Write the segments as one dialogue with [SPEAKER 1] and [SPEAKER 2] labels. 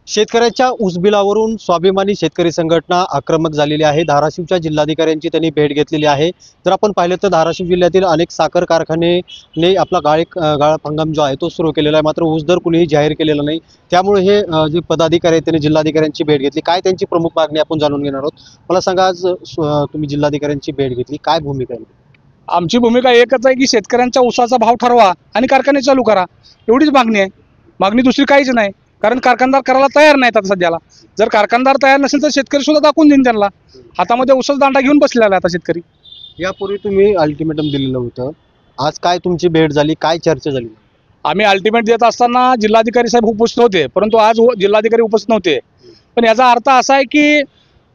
[SPEAKER 1] शेतकऱ्याच्या ऊसबिलावरून स्वाभिमानी शेतकरी संघटना आक्रमक झालेली आहे। धाराशिवच्या जिल्हाधिकाऱ्यांची त्यांनी भेट घेतलेली आहे। जर आपण पाहिलं तर धाराशिव जिल्ह्यातील अनेक साखर कारखाने आपला गाळप हंगाम जो आहे तो सुरू केलेला आहे, मात्र ऊस दर कुणीही जाहीर केलेला नाही। त्यामुळे हे जे पदाधिकारी आहेत त्यांनी जिल्हाधिकाऱ्यांची भेट घेतली। काय त्यांची प्रमुख मागणी आपण जाणून घेणार आहोत। मला सांगा, आज तुम्ही जिल्हाधिकाऱ्यांची भेट घेतली, काय भूमिका आहे?
[SPEAKER 2] आमची भूमिका एकच आहे की शेतकऱ्यांच्या ऊसाचा भाव ठरवा आणि कारखाने चालू करा, एवढीच मागणी आहे। मागणी दुसरी काहीच नाही, कारण कारखानदार करायला तयार नाहीत आता सध्याला। जर कारखानदार तयार नसेल तर शेतकरी सुद्धा दाखवून देईन त्यांना। हातामध्ये ऊसाचा दांडा घेऊन बसलेला आहे आता शेतकरी।
[SPEAKER 1] यापूर्वी तुम्ही अल्टिमेटम दिलेलं होतं, आज काय तुमची भेट झाली, काय चर्चा झाली?
[SPEAKER 2] आम्ही अल्टिमेट देत असताना जिल्हाधिकारी साहेब उपस्थित होते, परंतु आज जिल्हाधिकारी उपस्थित नव्हते। पण याचा अर्थ असा आहे की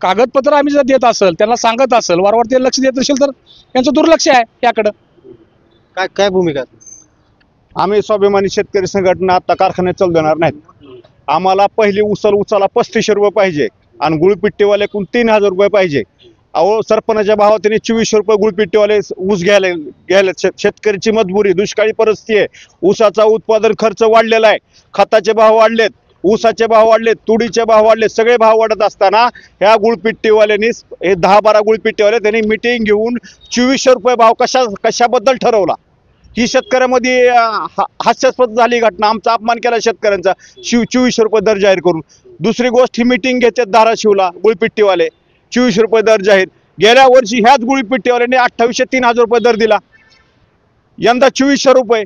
[SPEAKER 2] कागदपत्र आम्ही जर देत असेल, त्यांना सांगत असेल, वारंवार ते लक्ष देत असेल तर यांचं दुर्लक्ष आहे याकडं।
[SPEAKER 1] काय काय भूमिका?
[SPEAKER 3] आम्ही स्वाभिमानी शेतकरी संघटना आता कारखाने चालू देणार नाहीत। आम्हाला पहिली उचला 3500 रुपये पाहिजे आणि गुळपिट्टीवाले एकूण 3000 रुपये पाहिजे। अहो, सरपणाच्या भावात त्यांनी 2400 रुपये गुळपिट्टीवाले ऊस घ्यायला शेतकऱ्याची मजबुरी, दुष्काळी परिस्थिती आहे। ऊसाचा उत्पादन खर्च वाढलेला आहे, खताचे भाव वाढलेत, ऊसाचे भाव वाढलेत, तुडीचे भाव वाढलेत, सगळे भाव वाढत असताना ह्या गुळपिट्टीवाल्यांनी हे 10-12 गुळपिट्टीवाले त्यांनी मिटिंग घेऊन 2400 रुपये भाव कशाबद्दल ठरवला? ही शेतकऱ्यामध्ये हास्यास्पद झाली घटना। आमचा अपमान केला शेतकऱ्यांचा 2400 रुपये दर जाहीर करून। दुसरी गोष्ट, ही मिटिंग घेतात धाराशिवला गुळपिट्टीवाले, 2400 रुपये दर जाहीर। गेल्या वर्षी ह्याच गुळपिट्टीवाल्यांनी 2800 3000 रुपये दर दिला, यंदा 2400 रुपये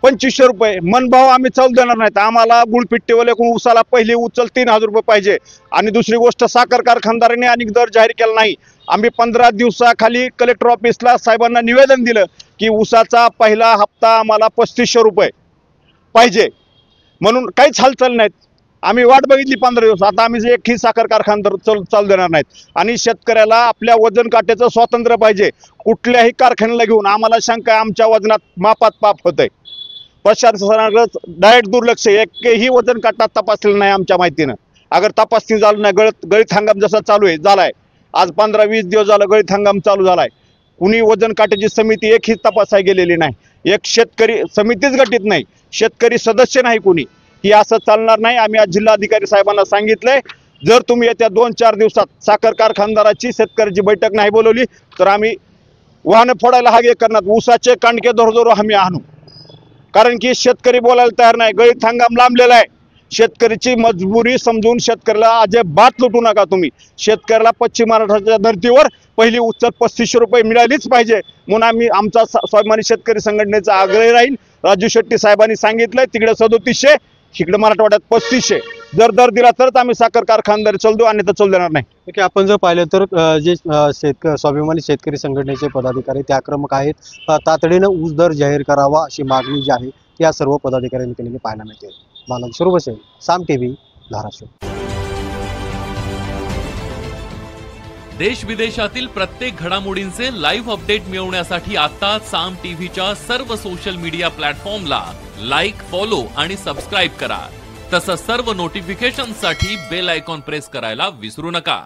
[SPEAKER 3] 2500 रुपये। मनभाव आम्ही चालू देणार नाहीत। आम्हाला गुळपिट्टीवाल्याकडून उसाला पहिली उचल 3000 रुपये पाहिजे। आणि दुसरी गोष्ट, साखर कारखानदारांनी अनेक दर जाहीर केला नाही। आम्ही 15 दिवसाखाली कलेक्टर ऑफिसला साहेबांना निवेदन दिलं की उसाचा पहिला हप्ता आम्हाला 3500 रुपये पाहिजे, म्हणून काहीच हालचाल नाहीत। आम्ही वाट बघितली 15 दिवस। आता आम्ही एकही साखर कारखानदार चालू देणार नाहीत। आणि शेतकऱ्याला आपल्या वजन काट्याचं स्वातंत्र्य पाहिजे। कुठल्याही कारखान्याला घेऊन आम्हाला शंका आहे, आमच्या वजनात मापात पाप होतंय। प्रशासनाकडे डायरेक्ट दुर्लक्ष, एकही वजन काटा तपासलेला नाही आमच्या माहितीनं। अगर तपासणी झाली नाही, गळीत हंगाम जसा चालू आहे झालाय, आज 15-20 दिवस झालं गळीत हंगाम चालू झालाय, कुणी वजन काट्याची समिती एकही तपासाय गेलेली नाही। एक शेतकरी समितीच गठीत नाही, शेतकरी सदस्य नाही कुणी। ही असं चालणार नाही। आम्ही आज जिल्हाधिकारी साहेबांना सांगितलंय, जर तुम्ही येत्या 2-4 दिवसात साखर कारखानदाराची शेतकऱ्याची बैठक नाही बोलवली तर आम्ही वाहनं फोडायला हागे करणार, ऊसाचे कांडके धोर आम्ही आणू। कारण की शेतकरी बोलायला तयार नाही, गळीत हंगाम लांबलेला आहे। शेतकऱ्याची मजबुरी समजून शेतकऱ्याला अजिबात लुटू नका तुम्ही। शेतकऱ्याला पश्चिम महाराष्ट्राच्या धर्तीवर पहिली उचल 3500 रुपये मिळालीच पाहिजे, म्हणून आम्ही आमचा स्वाभिमानी शेतकरी संघटनेचा आग्रह राहील। राजू शेट्टी साहेबांनी सांगितलंय तिकडे 3700, इकडे मराठवाड्यात 3500 जर दर दिला तरच आम्ही साखर कारखानदारी चालू देऊ, अन्यथा चालू देणार नाही।
[SPEAKER 1] ओके, आपण जर पाहिलं तर जे स्वाभिमानी शेतकरी संघटनेचे पदाधिकारी ते आक्रमक आहेत। तातडीनं ऊस दर जाहीर करावा अशी मागणी जी आहे या सर्व पदाधिकाऱ्यांनी केलेली पाहायला मिळते। बालाजी सुरवसे, साम टीव्ही, धाराशिव।
[SPEAKER 4] देश विदेशातील प्रत्येक घडामोडींचे लाईव्ह अपडेट मिळवण्यासाठी आता साम टीव्हीच्या सर्व सोशल मीडिया प्लॅटफॉर्मला लाईक, फॉलो आणि सबस्क्राईब करा। तसंच सर्व नोटिफिकेशनसाठी बेल आयकॉन प्रेस करायला विसरू नका।